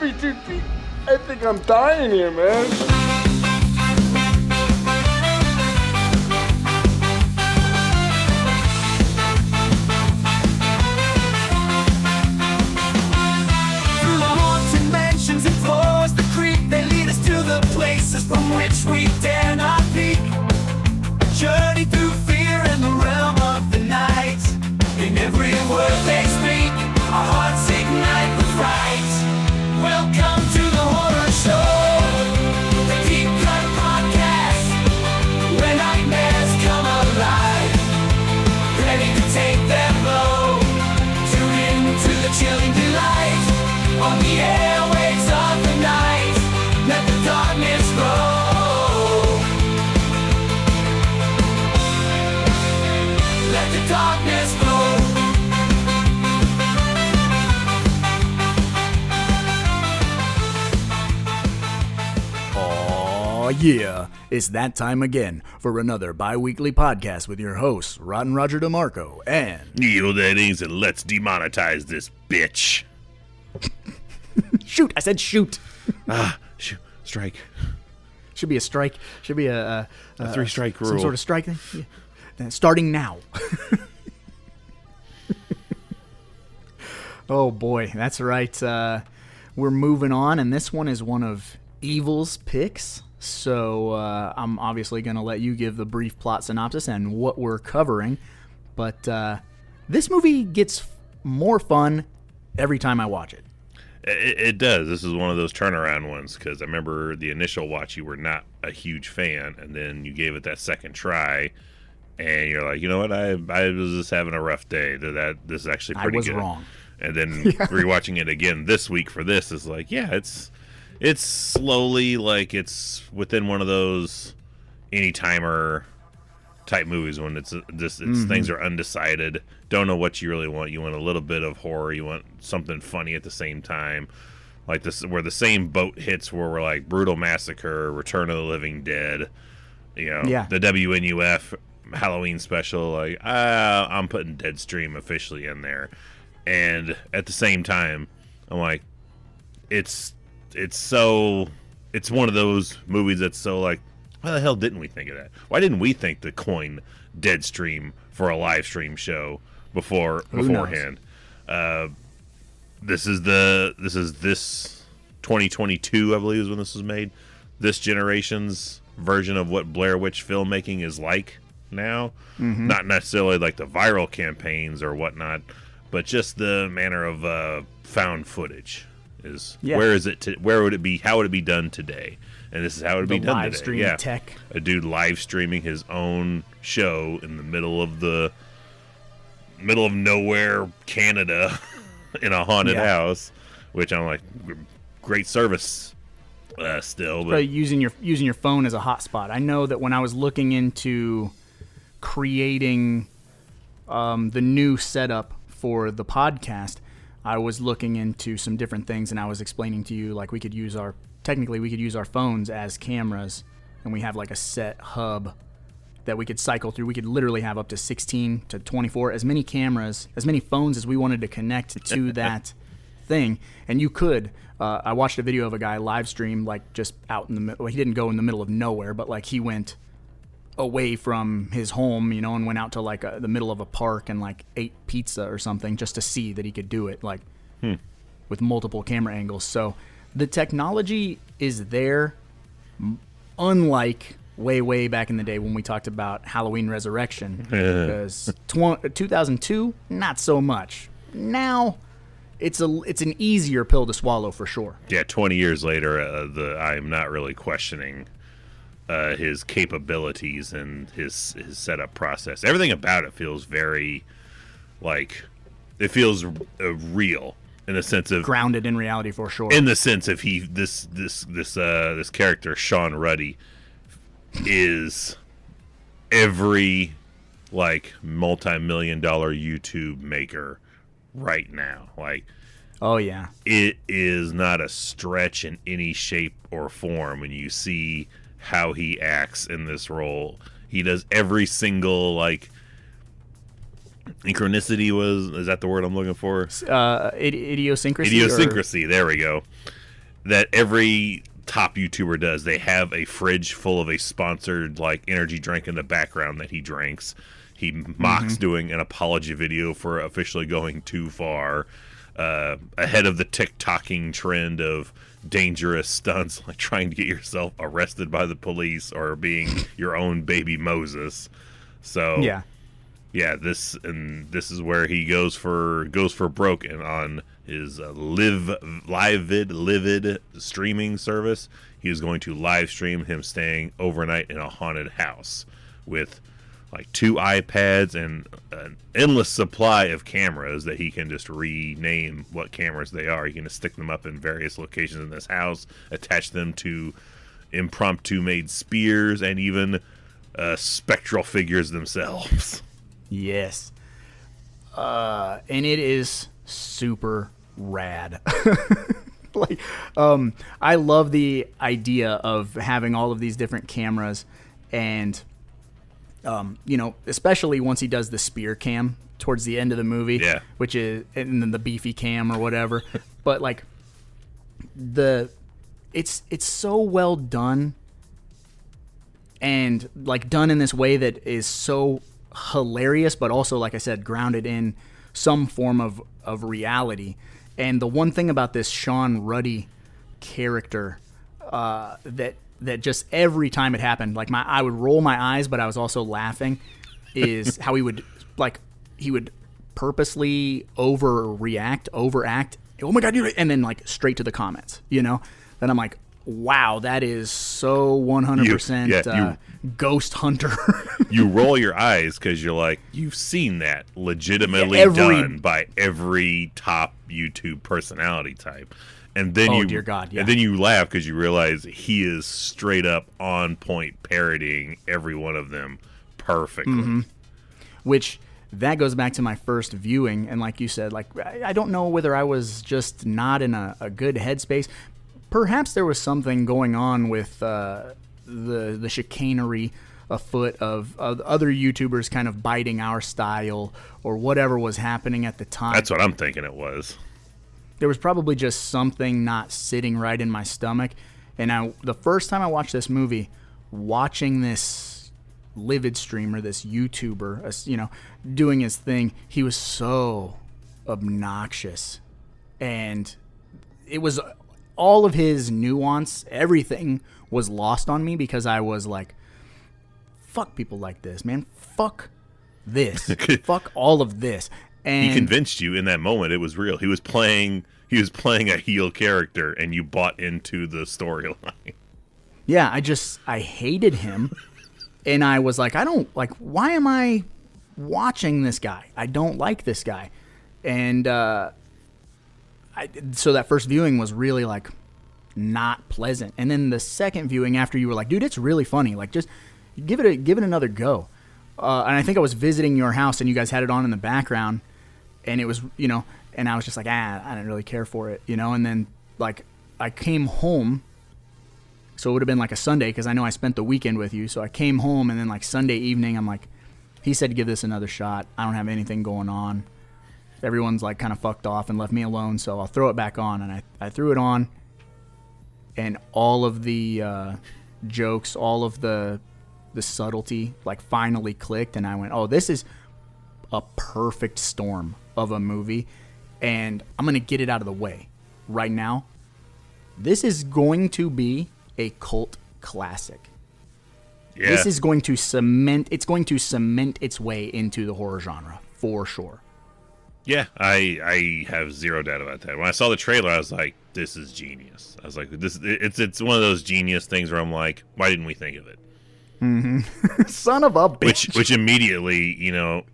happy to. I think I'm dying here, man. From which we dare not peek. Journey through fear in the realm of the night. In every word they speak, our hearts ignite with fright. Welcome to the horror show, the Deep Cut Podcast, where nightmares come alive, ready to take their blow. Tune into the chilling delight on the airwaves of the night. Let the darkness grow. Let the darkness grow. Aw, yeah. It's that time again for another bi-weekly podcast with your hosts, Rotten Roger DeMarco and Neil Dennings, and let's demonetize this bitch. Shoot, I said shoot. Shoot, strike. Should be a strike. Should be a 3-strike rule. Some sort of strike thing. Yeah. Starting now. Oh boy, that's right. We're moving on, and this one is one of Evil's picks. So I'm obviously going to let you give the brief plot synopsis and what we're covering. But this movie gets more fun every time I watch it. It does. This is one of those turnaround ones, because I remember the initial watch you were not a huge fan, and then you gave it that second try, and you're like, you know what, I was just having a rough day. This is actually pretty good. I was wrong. And then rewatching it again this week for this is like, yeah, it's slowly, like, it's within one of those any-timer type movies when it's things are undecided, don't know what you really want. You want a little bit of horror, you want something funny at the same time, like this, where the same boat hits where we're like Brutal Massacre, Return of the Living Dead, the WNUF Halloween special, like I'm putting Deadstream officially in there. And at the same time, I'm like, it's one of those movies that's so like, why the hell didn't we think of that? Why didn't we think to coin Deadstream for a live stream show beforehand? This is 2022, I believe, is when this was made. This generation's version of what Blair Witch filmmaking is like now. Mm-hmm. Not necessarily like the viral campaigns or whatnot, but just the manner of found footage. Where is it? Where would it be? How would it be done today? And this is how it would be done live today. Stream tech. A dude live streaming his own show in the middle of nowhere, Canada, in a haunted house, which I'm like, great service. Still, but using your phone as a hotspot. I know that when I was looking into creating the new setup for the podcast, I was looking into some different things, and I was explaining to you, like, we could use our phones as cameras, and we have like a set hub that we could cycle through. We could literally have up to 16 to 24, as many cameras, as many phones as we wanted to connect to that thing. And you could, I watched a video of a guy live stream, like, just out in the middle. Well, he didn't go in the middle of nowhere, but like he went away from his home, and went out to like the middle of a park and like ate pizza or something just to see that he could do it, like with multiple camera angles. So the technology is there, unlike way back in the day when we talked about Halloween Resurrection, because 2002, not so much. Now, it's an easier pill to swallow for sure. Yeah, 20 years later, I am not really questioning his capabilities and his setup process. Everything about it feels very, like, it feels real. In the sense of grounded in reality, for sure. In the sense of this character Sean Ruddy is every like multi-million-dollar YouTube maker right now. Like, oh yeah, it is not a stretch in any shape or form when you see how he acts in this role. He does every single like. Synchronicity is that the word I'm looking for? Idiosyncrasy. Idiosyncrasy. There we go. that every top YouTuber does. They have a fridge full of a sponsored like energy drink in the background that he drinks. He mocks doing an apology video for officially going too far, ahead of the TikToking trend of dangerous stunts, like trying to get yourself arrested by the police or being your own baby Moses. So yeah, this is where he goes for broke, and on his livid streaming service, he was going to live stream him staying overnight in a haunted house with like 2 iPads and an endless supply of cameras that he can just rename what cameras they are. He can just stick them up in various locations in this house, attach them to impromptu made spears, and even spectral figures themselves. Yes. And it is super rad. Like, I love the idea of having all of these different cameras, and you know, especially once he does the spear cam towards the end of the movie, which is, and then the beefy cam or whatever. But like, it's so well done, and like done in this way that is so hilarious, but also, like I said, grounded in some form of reality. And the one thing about this Sean Ruddy character that just every time it happened, like I would roll my eyes, but I was also laughing, is how he would purposely overact. Oh my God, and then like straight to the comments, you know? Then I'm like, wow, that is so 100% Ghost Hunter. You roll your eyes because you're like, you've seen that legitimately done by every top YouTube personality type. And then dear God, and then you laugh because you realize he is straight up on point parodying every one of them perfectly. Which that goes back to my first viewing, and like you said, like I don't know whether I was just not in a good headspace. Perhaps there was something going on with the chicanery afoot of other YouTubers kind of biting our style or whatever was happening at the time. That's what I'm thinking it was. There was probably just something not sitting right in my stomach. And the first time I watched this movie, watching this livid streamer, this YouTuber, you know, doing his thing, he was so obnoxious. And it was all of his nuance, everything was lost on me because I was like, fuck people like this, man. Fuck this. Fuck all of this. And he convinced you in that moment it was real. He was playing a heel character, and you bought into the storyline. Yeah, I hated him, and I was like, why am I watching this guy? I don't like this guy. And so that first viewing was really like not pleasant. And then the second viewing, after you were like, dude, it's really funny. Like, just give it another go. And I think I was visiting your house, and you guys had it on in the background, and it was, you know, and I was just like, I didn't really care for it, you know. And then like I came home, so it would have been like a Sunday because I know I spent the weekend with you. So I came home, and then like Sunday evening, I'm like, he said give this another shot. I don't have anything going on. Everyone's like kind of fucked off and left me alone, so I'll throw it back on. And I threw it on, and all of the jokes, all of the subtlety like finally clicked, and I went, oh, this is a perfect storm of a movie, and I'm going to get it out of the way right now. This is going to be a cult classic. Yeah. This is going to cement its way into the horror genre for sure. Yeah, I have zero doubt about that. When I saw the trailer, I was like, this is genius. I was like, it's one of those genius things where I'm like, why didn't we think of it? Mm-hmm. Son of a bitch. Which immediately, you know,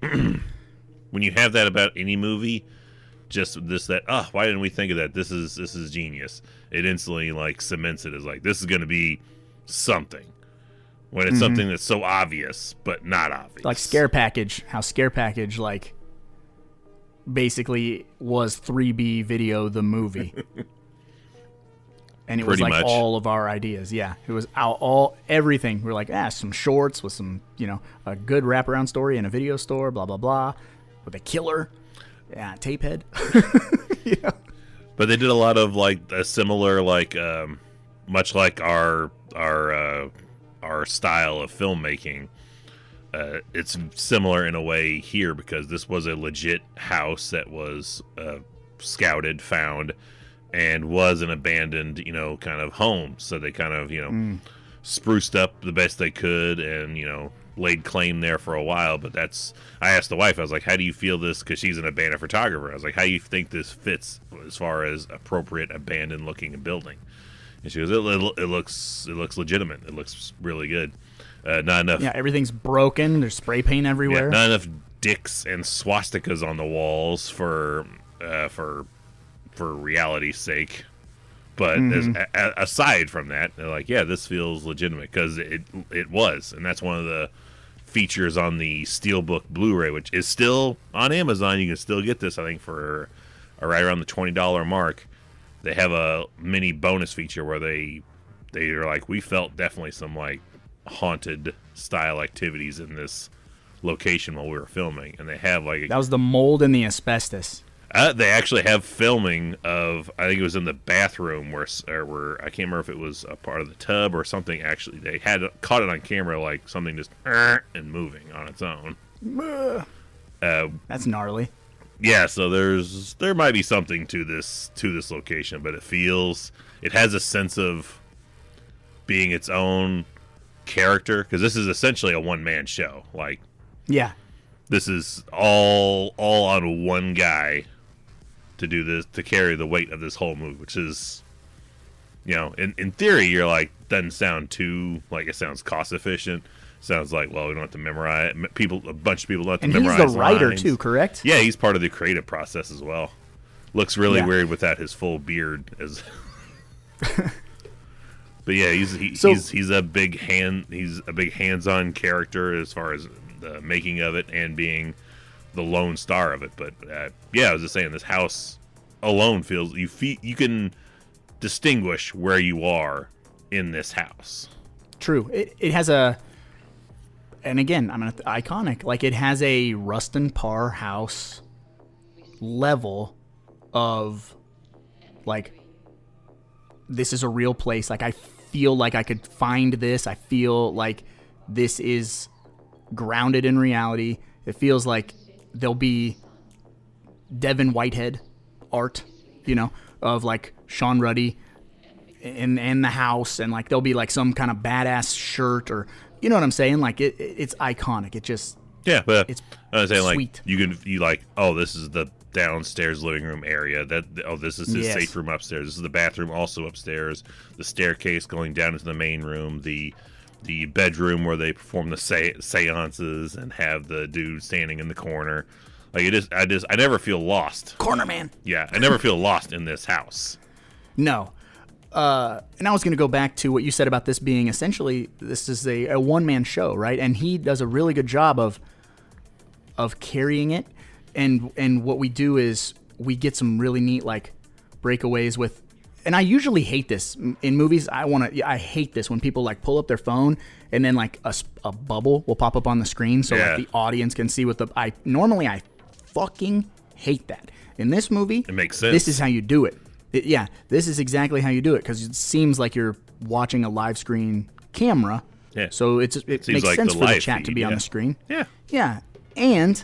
when you have that about any movie, why didn't we think of that? This is genius. It instantly like cements it as like, this is going to be something. When it's something that's so obvious but not obvious. Like Scare Package, how Scare Package like basically was 3B Video the movie. And it was like much all of our ideas. Yeah, it was everything. We were like, some shorts with some, you know, a good wraparound story in a video store, blah, blah, blah, with a killer. Yeah, tape head. Yeah. But they did a lot of like a similar much like our style of filmmaking. It's similar in a way here because this was a legit house that was scouted, found, and was an abandoned, kind of home. So they kind of, spruced up the best they could and, laid claim there for a while. But I asked the wife, I was like, how do you feel this? Because she's an abandoned photographer. I was like, how do you think this fits as far as appropriate abandoned looking building? And she goes, it looks legitimate. It looks really good. Not enough. Yeah, everything's broken. There's spray paint everywhere. Yeah, not enough dicks and swastikas on the walls for reality's sake. But aside from that, they're like, yeah, this feels legitimate because it was, and that's one of the features on the Steelbook Blu-ray, which is still on Amazon. You can still get this, I think, for right around the $20 mark. They have a mini bonus feature where they are like, we felt definitely some like haunted style activities in this location while we were filming, and they have like that was the mold and the asbestos. They actually have filming of, I think it was in the bathroom where I can't remember if it was a part of the tub or something. Actually, they had caught it on camera, like something just and moving on its own. That's gnarly. Yeah, so there might be something to this location, but it has a sense of being its own character because this is essentially a one-man show. Like, yeah, this is all on one guy to do this, to carry the weight of this whole movie, which is, in theory, you're like, doesn't sound too like it sounds cost efficient. Sounds like, well, we don't have to memorize. A bunch of people don't have to memorize. And he's the writer lines. too, correct? Yeah, he's part of the creative process as well. Looks really weird without his full beard. But yeah, he's a big hands-on character as far as the making of it and being the lone star of it. But I was just saying, this house alone feels you can distinguish where you are in this house. True. It has and again, iconic. Like, it has a Rustin Parr house level of, like, this is a real place. Like, I feel like I could find this. I feel like this is grounded in reality. It feels like there'll be Devin Whitehead art, of, like, Sean Ruddy in the house, and, like, there'll be, like, some kind of badass shirt, or, you know what I'm saying? Like, it's iconic. It just... Yeah, but it's I'm saying, sweet. Like, you like, oh, this is the downstairs living room area. This is his safe room upstairs. This is the bathroom also upstairs. The staircase going down into the main room. The bedroom where they perform the seances and have the dude standing in the corner. Like, I never feel lost. Corner man. Yeah, I never feel lost in this house. No. And I was going to go back to what you said about this being essentially, this is a one-man show, right? And he does a really good job of carrying it. And what we do is we get some really neat, like, breakaways with, and I usually hate this in movies. I hate this when people, like, pull up their phone and then, like, a bubble will pop up on the screen so like the audience can see what I fucking hate that. In this movie, it makes sense. This is how you do it. This is exactly how you do it, because it seems like you're watching a live screen camera. Yeah. So it makes like sense for the chat feed, to be on the screen. Yeah. Yeah. And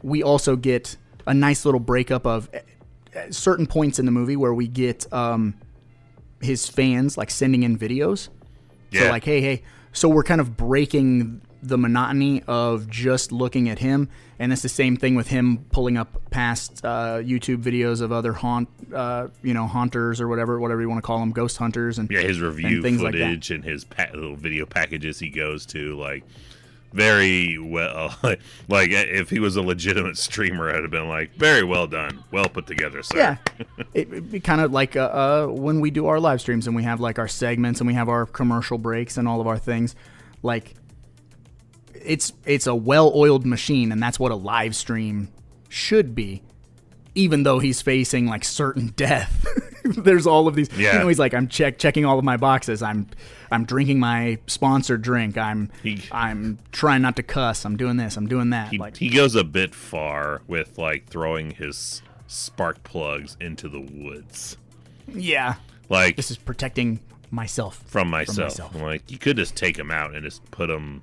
we also get a nice little breakup of certain points in the movie where we get his fans, like, sending in videos. Yeah. So, like, hey. So we're kind of breaking the monotony of just looking at him, and it's the same thing with him pulling up past YouTube videos of other haunters or whatever you want to call them, ghost hunters, and his review footage like and his little video packages he goes to, like, very well. Like, if he was a legitimate streamer, I'd have been like, very well done, well put together, sir. Yeah, it'd be kind of like when we do our live streams and we have, like, our segments and we have our commercial breaks and all of our things, like. It's a well-oiled machine, and that's what a live stream should be, even though he's facing, like, certain death. There's all of these. Yeah. He's like, I'm checking all of my boxes. I'm drinking my sponsored drink. I'm trying not to cuss. I'm doing this. I'm doing that. He goes a bit far with, like, throwing his spark plugs into the woods. Yeah. Like, This is protecting myself. from myself. Like, you could just take them out and just put them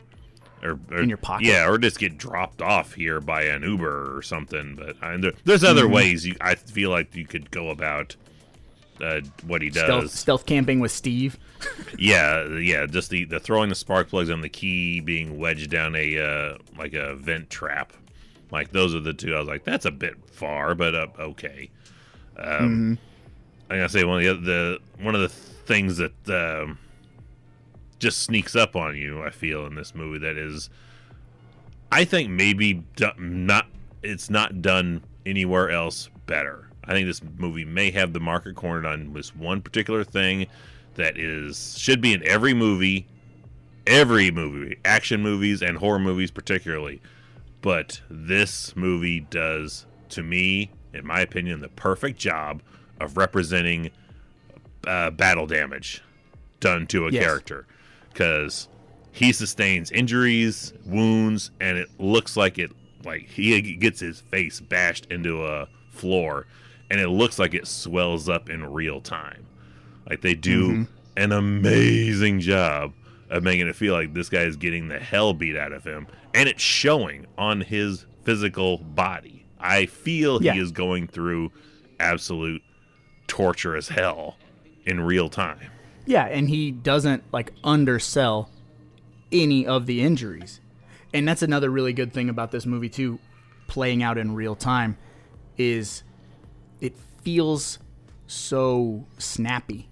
or in your pocket. Yeah, or just get dropped off here by an Uber or something. But there's other ways I feel like you could go about what he does. Stealth camping with Steve. Yeah, just the throwing the spark plugs and the key being wedged down a like a vent trap. Like, those are the two. I was like, that's a bit far, but okay. I gotta say, one of the things that just sneaks up on you, I feel, in this movie, that is, I think maybe it's not done anywhere else better. I think this movie may have the market cornered on this one particular thing that should be in every movie, action movies and horror movies particularly. But this movie does, to me, in my opinion, the perfect job of representing battle damage done to a character. Because he sustains injuries, wounds, and it looks like he gets his face bashed into a floor, and it looks like it swells up in real time. Like, they do an amazing job of making it feel like this guy is getting the hell beat out of him, and it's showing on his physical body. I feel he is going through absolute torturous hell in real time. Yeah, and he doesn't undersell any of the injuries. And that's another really good thing about this movie too, playing out in real time, is it feels so snappy.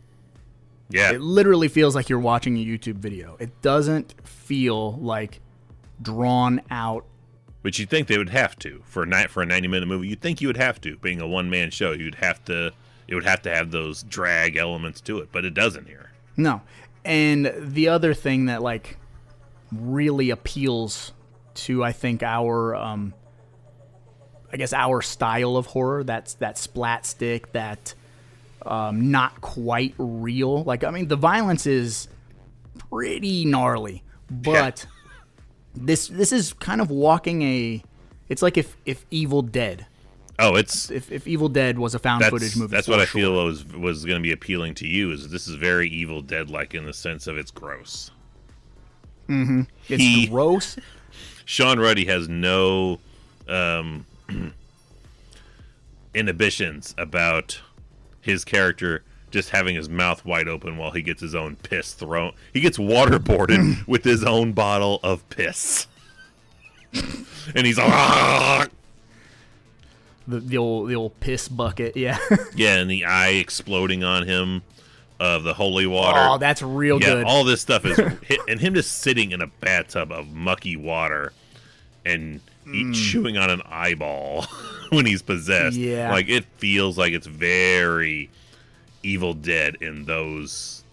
Yeah. It literally feels like you're watching a YouTube video. It doesn't feel like drawn out. But you'd think they would have to for a 90-minute movie. You'd think you would have to, being a one-man show. It would have to have those drag elements to it, but it doesn't here. No. And the other thing that really appeals to, I think, our style of horror, that's that splat stick, that not quite real. The violence is pretty gnarly, but this is kind of walking it's like if Evil Dead. Oh, it's if Evil Dead was a found footage movie. That's what I feel was going to be appealing to you. Is this is very Evil Dead like in the sense of it's gross. Mm-hmm. It's gross. Sean Ruddy has no inhibitions about his character just having his mouth wide open while he gets his own piss thrown. He gets waterboarded with his own bottle of piss, and he's like. The old piss bucket, yeah. Yeah, and the eye exploding on him of the holy water. Oh, that's real good. All this stuff is and him just sitting in a bathtub of mucky water and chewing on an eyeball when he's possessed. Yeah. It feels like it's very Evil Dead in those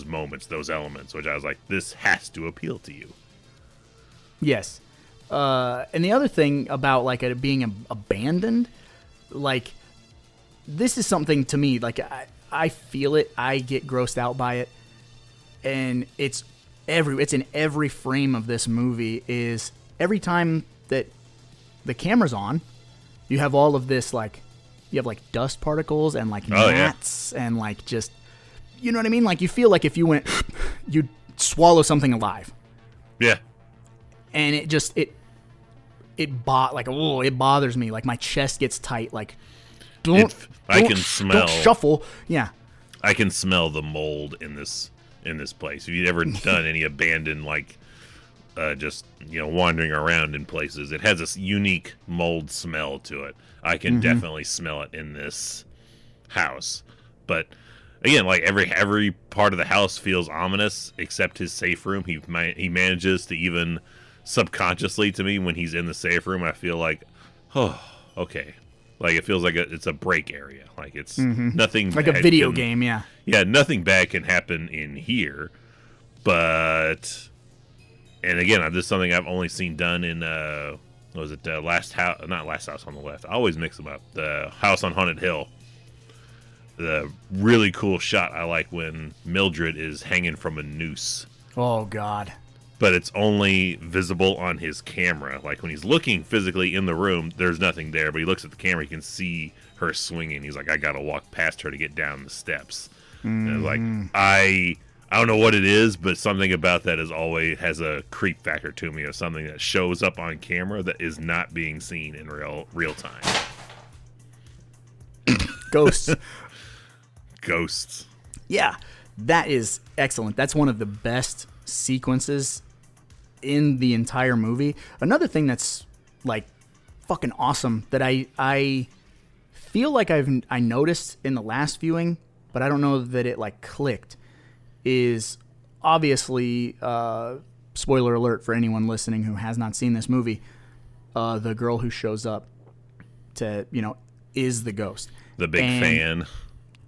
moments, those elements, which I was like, this has to appeal to you. Yes. And the other thing about it being abandoned, this is something to me, I feel it, I get grossed out by it, and it's in every frame of this movie. Is every time that the camera's on, you have all of this you have dust particles and gnats and just, you know what I mean? You feel like if you went, you'd swallow something alive. Yeah. And it bothers me. My chest gets tight. I can smell. Don't shuffle. Yeah. I can smell the mold in this place. If you've ever done any abandoned, just wandering around in places, it has this unique mold smell to it. I can definitely smell it in this house. But again, every part of the house feels ominous except his safe room. He manages to even subconsciously, to me, when he's in the safe room, I feel like, oh, okay. It feels like it's a break area. It's nothing like a video game, yeah. Yeah, nothing bad can happen in here. But, and again, this is something I've only seen done in, what was it, not Last House on the Left. I always mix them up. The House on Haunted Hill. The really cool shot I like when Mildred is hanging from a noose. Oh, God. but it's only visible on his camera. Like when he's looking physically in the room, there's nothing there, but he looks at the camera, he can see her swinging. He's like, I gotta walk past her to get down the steps. And like, I don't know what it is, but something about that is always has a creep factor to me, of something that shows up on camera that is not being seen in real time. Ghosts. Ghosts. Yeah, that is excellent. That's one of the best sequences in the entire movie. Another thing that's like fucking awesome that I feel like I noticed in the last viewing, but I don't know that it like clicked, is obviously spoiler alert for anyone listening who has not seen this movie. The girl who shows up to is the ghost. The big fan.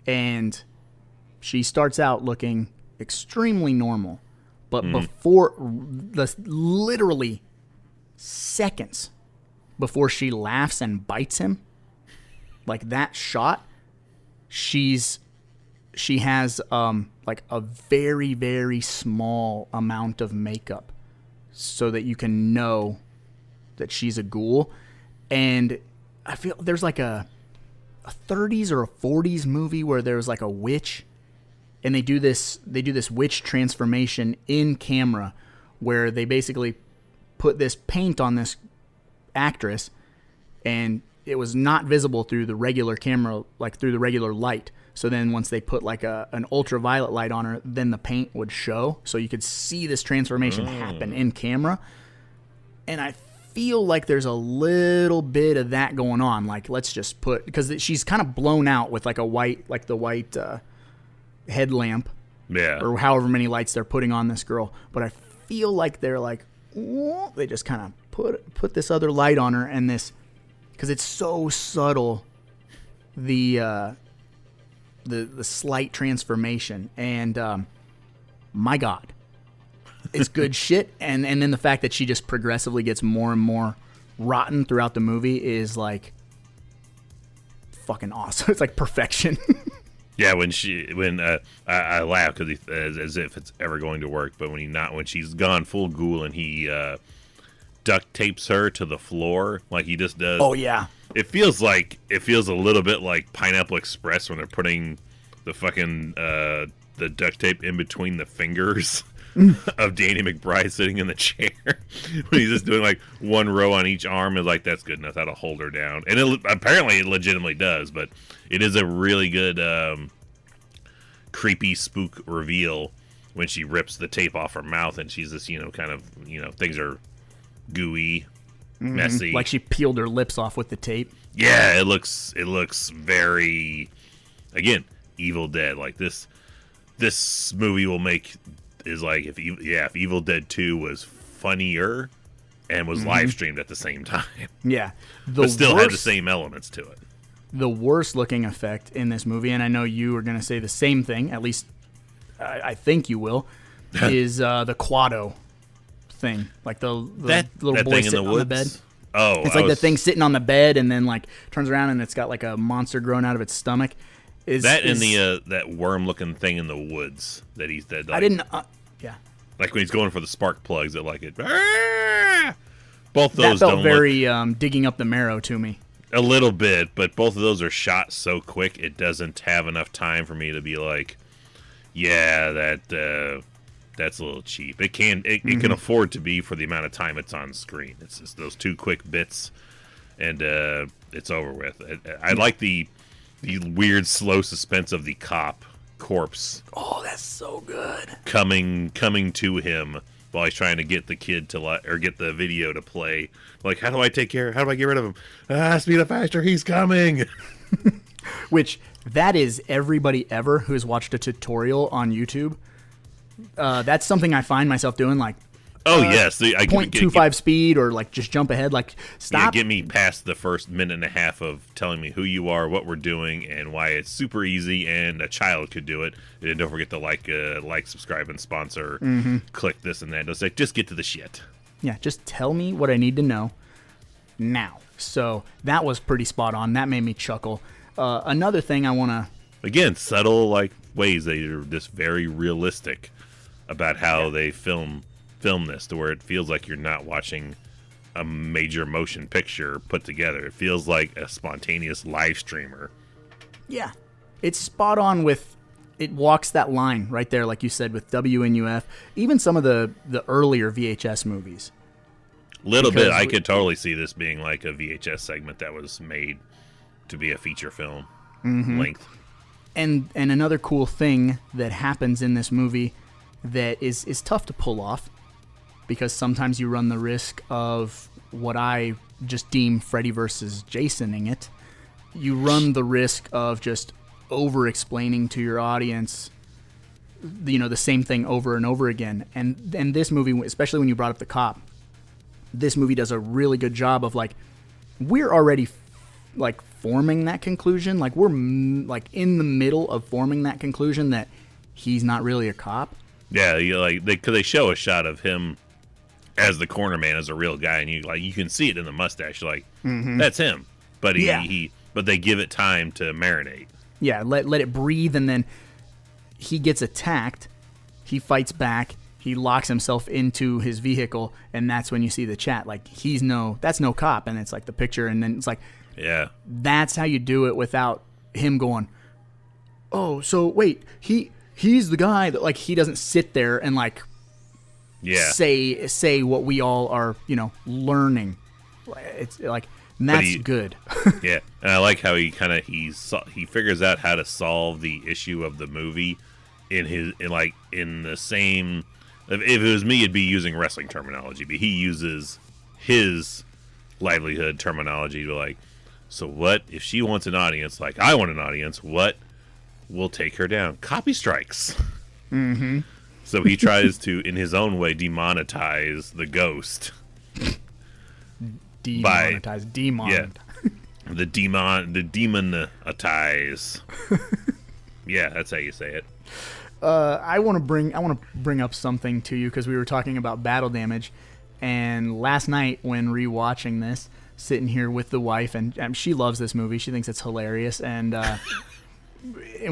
And she starts out looking extremely normal. But before, literally seconds before she laughs and bites him, like that shot, she has like a very, very small amount of makeup so that you can know that she's a ghoul. And I feel there's like a 30s or a 40s movie where there's like a witch, and they do this witch transformation in camera where they basically put this paint on this actress, and it was not visible through the regular camera, like through the regular light. So then once they put like an ultraviolet light on her, then the paint would show, so you could see this transformation happen in camera. And I feel like there's a little bit of that going on. Like, let's just put, because she's kind of blown out with like the white headlamp, or however many lights they're putting on this girl. But I feel like they're like, they just kind of put this other light on her, and this, because it's so subtle, the slight transformation, and my God, it's good shit. And then the fact that she just progressively gets more and more rotten throughout the movie is like fucking awesome. It's like perfection. Yeah, when I laugh because as if it's ever going to work, but when she's gone full ghoul and he duct tapes her to the floor like he just does. Oh yeah. It feels a little bit like Pineapple Express when they're putting the fucking the duct tape in between the fingers of Danny McBride sitting in the chair when he's just doing like one row on each arm, and like that's good enough, that'll hold her down. And apparently it legitimately does, but it is a really good creepy spook reveal when she rips the tape off her mouth and she's this kind of things are gooey, messy, like she peeled her lips off with the tape. Yeah, it looks very, again, Evil Dead. Like this movie is like if Evil Dead 2 was funnier and was live streamed at the same time. Yeah, but still had the same elements to it. The worst looking effect in this movie, and I know you are going to say the same thing, at least I think you will, is the Quado thing, like the little boy sitting on the bed. Oh, it's like the thing sitting on the bed, and then like turns around and it's got like a monster growing out of its stomach. That worm-looking thing in the woods that he's dead. Like, I didn't. Yeah. Like when he's going for the spark plugs, it like it. Both those that felt don't very digging up the marrow to me. A little bit, but both of those are shot so quick it doesn't have enough time for me to be like, yeah, that's a little cheap. It can afford to be for the amount of time it's on screen. It's just those two quick bits, and it's over with. I like the weird slow suspense of the cop corpse. Oh, that's so good. Coming to him while he's trying to get the kid to get the video to play. Like, how do I get rid of him? Speed up faster, he's coming. Which that is everybody ever who's watched a tutorial on YouTube. That's something I find myself doing, like, yes, 0.25 speed, or like just jump ahead, like stop. Yeah, get me past the first minute and a half of telling me who you are, what we're doing, and why it's super easy and a child could do it. And don't forget to like, subscribe, and sponsor. Click this and that. It's like, just get to the shit. Yeah, just tell me what I need to know now. So that was pretty spot on. That made me chuckle. Another thing I want to... Again, subtle like ways that are just very realistic about how they film film this to where it feels like you're not watching a major motion picture put together. It feels like a spontaneous live streamer. Yeah. It's spot on with, it walks that line right there, like you said, with WNUF, even some of the earlier VHS movies. Little bit, I could totally see this being like a VHS segment that was made to be a feature film length. And another cool thing that happens in this movie that is tough to pull off, because sometimes you run the risk of what I just deem Freddy versus Jasoning it. You run the risk of just over-explaining to your audience, the same thing over and over again. And this movie, especially when you brought up the cop, this movie does a really good job of, like, we're already, like, forming that conclusion. Like, we're, like, in the middle of forming that conclusion that he's not really a cop. Yeah, they show a shot of him as the corner man, as a real guy, and you can see it in the mustache. You're like, that's him. But but they give it time to marinate. Yeah, let it breathe, and then he gets attacked. He fights back. He locks himself into his vehicle, and that's when you see the chat. Like, that's no cop, and it's like the picture, and then it's like, yeah, that's how you do it without him going, oh, so wait, he's the guy that, like, he doesn't sit there and, like, say what we all are, learning. It's like, and that's good. Yeah, and I like how he figures out how to solve the issue of the movie in the same. If it was me, it'd be using wrestling terminology, but he uses his livelihood terminology to, like, so what if she wants an audience like I want an audience? What will take her down? Copy strikes. Mm-hmm. So he tries to, in his own way, demonetize the ghost. Demonetize. Yeah, the demonetize. Yeah, that's how you say it. I want to bring up something to you, because we were talking about battle damage, and last night when rewatching this, sitting here with the wife, and she loves this movie. She thinks it's hilarious, and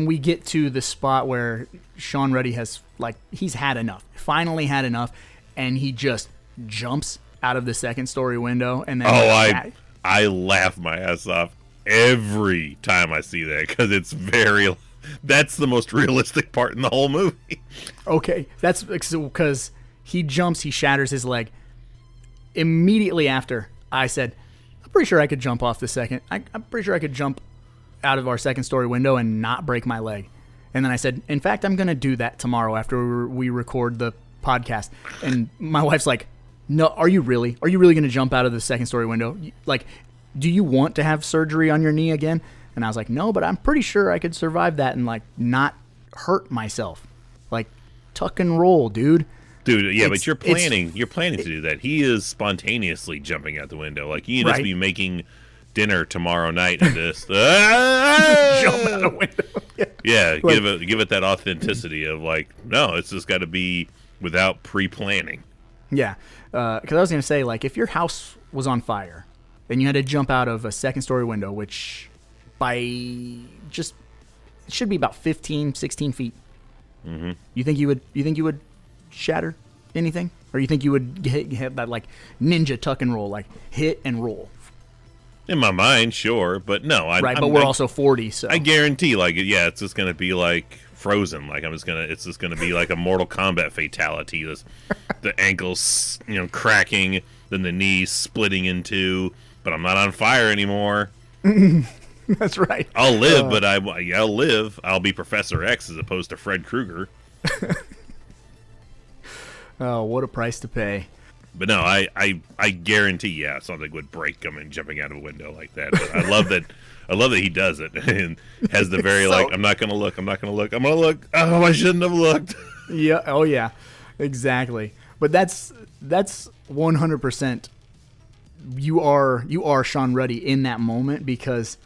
we get to the spot where Sean Ruddy has, like, he's had enough, finally had enough, and he just jumps out of the second story window, and then I laugh my ass off every time I see that, because that's the most realistic part in the whole movie. Okay, that's because he jumps, he shatters his leg. Immediately after, I said, I'm pretty sure I could jump off the second. I'm pretty sure I could jump out of our second story window and not break my leg. And then I said, in fact, I'm going to do that tomorrow after we record the podcast. And my wife's like, no, are you really going to jump out of the second story window? Like, do you want to have surgery on your knee again? And I was like, no, but I'm pretty sure I could survive that and, like, not hurt myself. Like, tuck and roll, dude. Yeah, but you're planning to do that. He is spontaneously jumping out the window. Like, you can just be making dinner tomorrow night and just jump out the window. Yeah, like, give it that authenticity of, like, no, it's just got to be without pre-planning. Yeah, because I was going to say, like, if your house was on fire and you had to jump out of a second story window, which it should be about 15, 16 feet. Mm-hmm. You think you would shatter anything? Or you think you would hit that, like, ninja tuck and roll, like, hit and roll? In my mind, sure, but no. But we're also 40, so. I guarantee, like, yeah, it's just going to be like Frozen. Like, it's just going to be like a Mortal Kombat fatality. The ankles, cracking, then the knees splitting in two, but I'm not on fire anymore. That's right. I'll live, but I'll live. I'll be Professor X as opposed to Fred Krueger. Oh, what a price to pay. But no, I guarantee, something would break him jumping out of a window like that. But I love that he does it and has the very I'm not gonna look. I'm gonna look. Oh, I shouldn't have looked. Yeah. Oh yeah. Exactly. But that's 100%. You are Sean Ruddy in that moment, because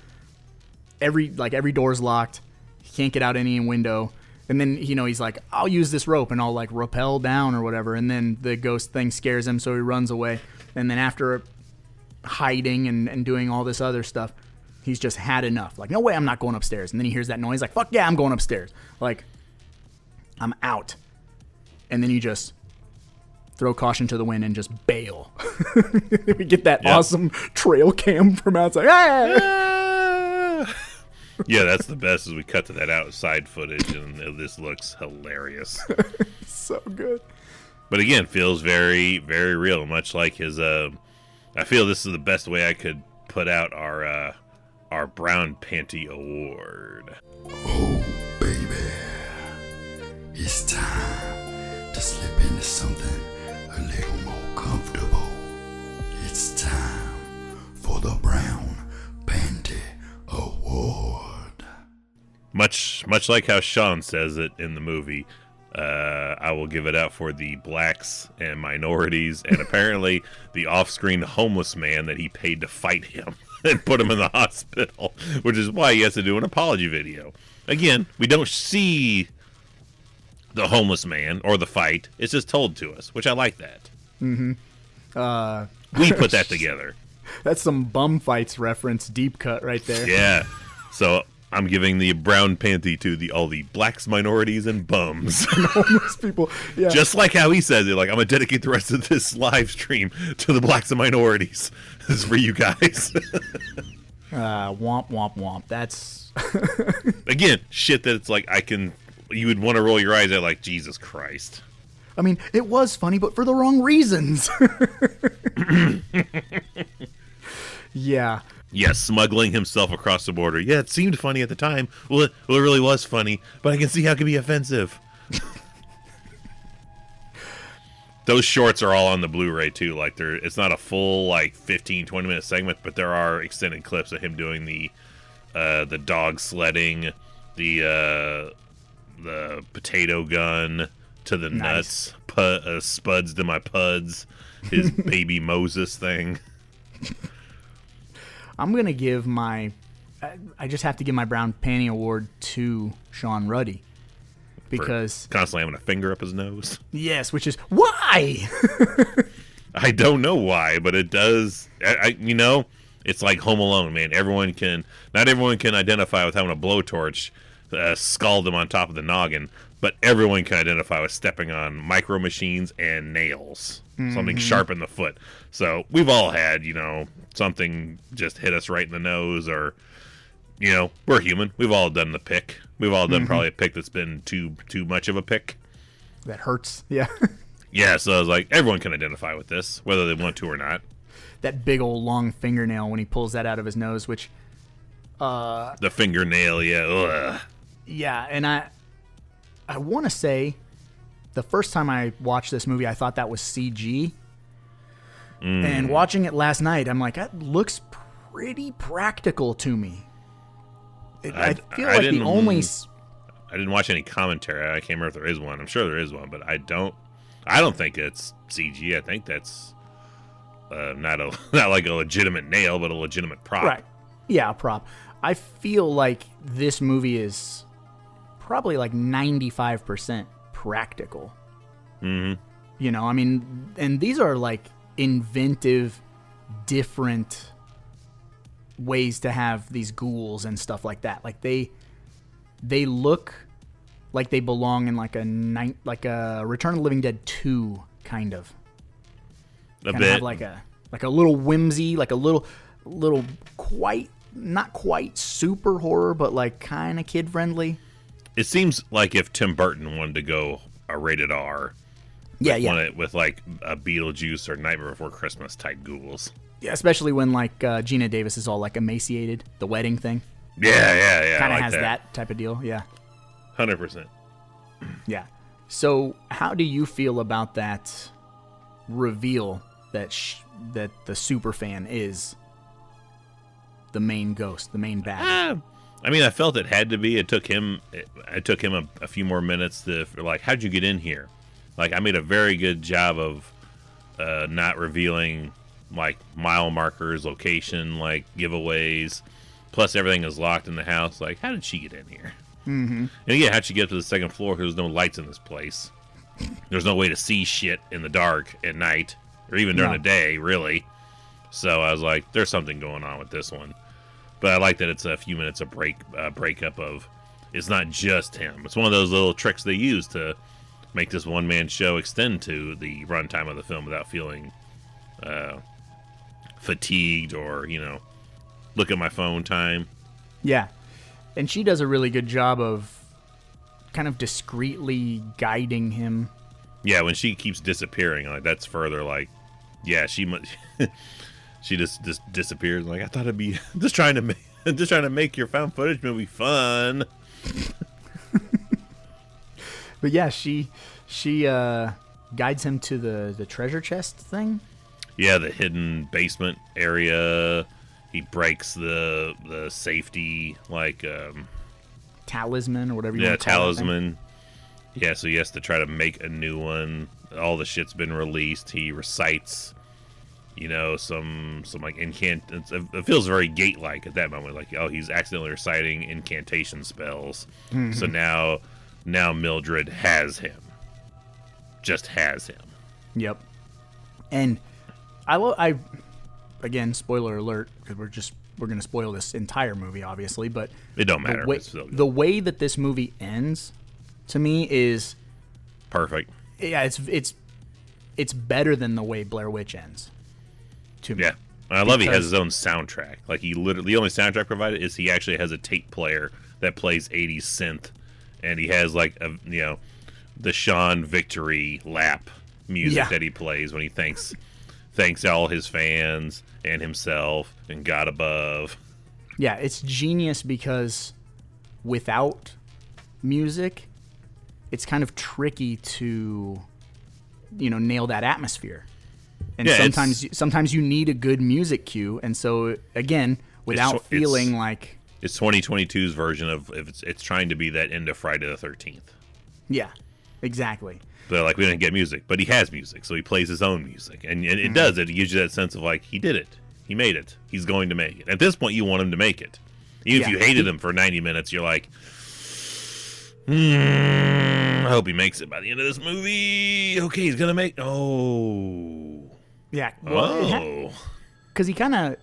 every door's locked. He can't get out any window. And then, he's like, I'll use this rope and I'll, like, rappel down or whatever. And then the ghost thing scares him, so he runs away. And then after hiding and doing all this other stuff, he's just had enough. Like, no way, I'm not going upstairs. And then he hears that noise, like, fuck yeah, I'm going upstairs. Like, I'm out. And then you just throw caution to the wind and just bail. We get that awesome trail cam from outside. Ah! Yeah, that's the best. Is we cut to that outside footage, and this looks hilarious. So good. But again, feels very, very real. Much like his. I feel this is the best way I could put out our Brown Panty Award. Oh, baby, it's time to slip into something a little more comfortable. It's time for the Brown Panty Award. Much like how Sean says it in the movie, I will give it out for the blacks and minorities, and apparently the off-screen homeless man that he paid to fight him and put him in the hospital, which is why he has to do an apology video. Again, we don't see the homeless man or the fight. It's just told to us, which I like that. Mm-hmm. We put that together. That's some bum fights reference, deep cut right there. Yeah. So I'm giving the brown panty to all the blacks, minorities, and bums. And homeless people. Yeah. Just like how he says it, like, I'm going to dedicate the rest of this live stream to the blacks and minorities. This is for you guys. Womp, womp, womp. That's... Again, shit that it's like you would want to roll your eyes at, like, Jesus Christ. I mean, it was funny, but for the wrong reasons. Yeah. Yeah, smuggling himself across the border. Yeah, it seemed funny at the time. Well, it really was funny, but I can see how it can be offensive. Those shorts are all on the Blu-ray too. Like, it's not a full like 15, 20-minute segment, but there are extended clips of him doing the dog sledding, the potato gun to the nuts, spuds to my puds, his baby Moses thing. I'm going to give I just have to give my Brown Panty Award to Sean Ruddy. Because... For constantly having a finger up his nose. Yes, which is... Why? I don't know why, but it does... it's like Home Alone, man. Not everyone can identify with having a blowtorch scald them on top of the noggin, but everyone can identify with stepping on micro machines and nails. Mm-hmm. Something sharp in the foot. So we've all had, something just hit us right in the nose, or, we're human. We've all done the pick. We've all done probably a pick that's been too much of a pick. That hurts. Yeah. Yeah, so I was like, everyone can identify with this, whether they want to or not. That big old long fingernail when he pulls that out of his nose, which... the fingernail, yeah. Ugh. Yeah, and I want to say the first time I watched this movie, I thought that was CG. And watching it last night, I'm like, that looks pretty practical to me. I feel like the only... I didn't watch any commentary. I can't remember if there is one. I'm sure there is one, but I don't think it's CG. I think that's not like a legitimate nail, but a legitimate prop. Right. Yeah, a prop. I feel like this movie is probably like 95% practical. Mm-hmm. I mean, and these are like inventive, different ways to have these ghouls and stuff like that. Like they look like they belong in like a Return of the Living Dead 2 kind of. A bit. Have like a little whimsy, like a little not quite super horror, but like kind of kid friendly. It seems like if Tim Burton wanted to go a rated R, with like a Beetlejuice or Nightmare Before Christmas type ghouls. Yeah, especially when like Gina Davis is all like emaciated, the wedding thing. Yeah. Kind of has that type of deal. Yeah. 100%. Yeah. So, how do you feel about that reveal that the superfan is the main ghost, the main bad? I mean, I felt it had to be. It took him a few more minutes to like, how'd you get in here? Like, I made a very good job of not revealing like mile markers, location, like giveaways. Plus, everything is locked in the house. Like, how did she get in here? Mm-hmm. And again, how'd she get up to the second floor? Because there's no lights in this place. There's no way to see shit in the dark at night, or even during the day, really. So I was like, there's something going on with this one. But I like that it's a few minutes of breakup of, it's not just him. It's one of those little tricks they use to make this one-man show extend to the runtime of the film without feeling fatigued or, look at my phone time. Yeah. And she does a really good job of kind of discreetly guiding him. Yeah, when she keeps disappearing, like that's further like, yeah, she she just disappears. Like I thought it'd be just trying to make your found footage movie fun. But yeah, she guides him to the treasure chest thing. Yeah, the hidden basement area. He breaks the safety talisman or whatever you want to call it. Talisman. Yeah, so he has to try to make a new one. All the shit's been released. He recites, some like it feels very Gate-like at that moment. Like, oh, he's accidentally reciting incantation spells. Mm-hmm. So now Mildred has him. Just has him. Yep. And I again, spoiler alert, because we're going to spoil this entire movie, obviously, but it don't matter. The way that this movie ends, to me, is perfect. Yeah, it's better than the way Blair Witch ends. To me. Yeah, I love he has his own soundtrack. Like the only soundtrack provided is he actually has a tape player that plays 80s synth, and he has the Sean Victory lap music that he plays when he thanks all his fans and himself and God above. Yeah, it's genius because without music, it's kind of tricky to, nail that atmosphere. And sometimes you need a good music cue. And so, again, without feeling like... It's 2022's version of it's trying to be that end of Friday the 13th. Yeah, exactly. But we didn't get music, but he has music, so he plays his own music, and it does it. It gives you that sense of he did it, he made it, he's going to make it. At this point, you want him to make it, even if you hated him for 90 minutes. You're like, I hope he makes it by the end of this movie. Okay, he's gonna make. Oh, yeah. Well, because he kind of.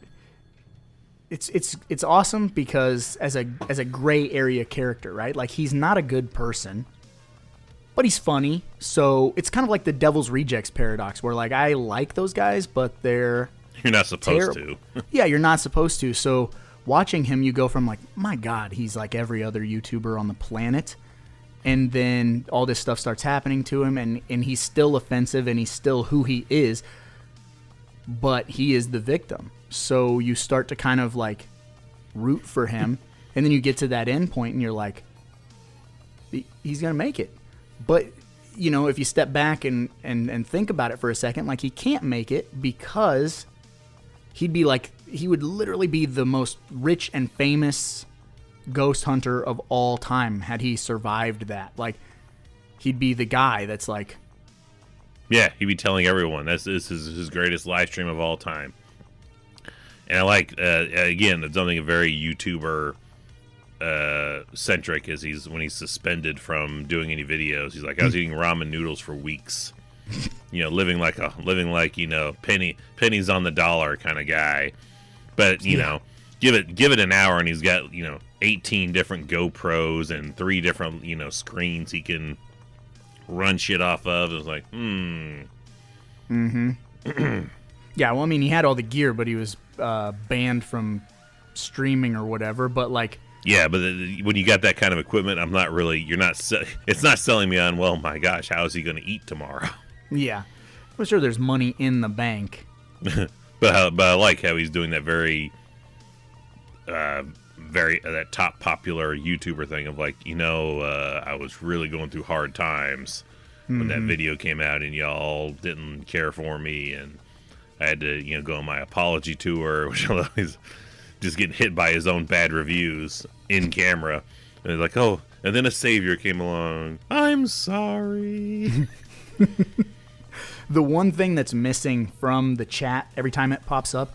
It's awesome because as a gray area character, right? Like he's not a good person. But he's funny, so it's kind of like the Devil's Rejects paradox, where I like those guys, but they're you're not supposed to. Yeah, you're not supposed to. So watching him, you go from my God, he's like every other YouTuber on the planet, and then all this stuff starts happening to him, and he's still offensive, and he's still who he is, but he is the victim. So you start to kind of root for him, and then you get to that end point, and you're like, he's gonna make it. But, if you step back and think about it for a second, he can't make it because he would literally be the most rich and famous ghost hunter of all time had he survived that. He'd be the guy that's yeah, he'd be telling everyone this is his greatest live stream of all time. And I again, it's something very YouTuber centric is when he's suspended from doing any videos. He's like, I was eating ramen noodles for weeks, living like pennies on the dollar kind of guy. But give it an hour and he's got 18 different GoPros and 3 different screens he can run shit off of. It was like, Yeah, well, I mean, he had all the gear, but he was banned from streaming or whatever. But yeah, but when you got that kind of equipment, it's not selling me on, well, my gosh, how is he going to eat tomorrow? Yeah. I'm sure there's money in the bank. but I like how he's doing that very that top popular YouTuber thing of I was really going through hard times when that video came out and y'all didn't care for me, and I had to, go on my apology tour, which always just getting hit by his own bad reviews in camera. And they're like, oh, and then a savior came along. I'm sorry. The one thing that's missing from the chat every time it pops up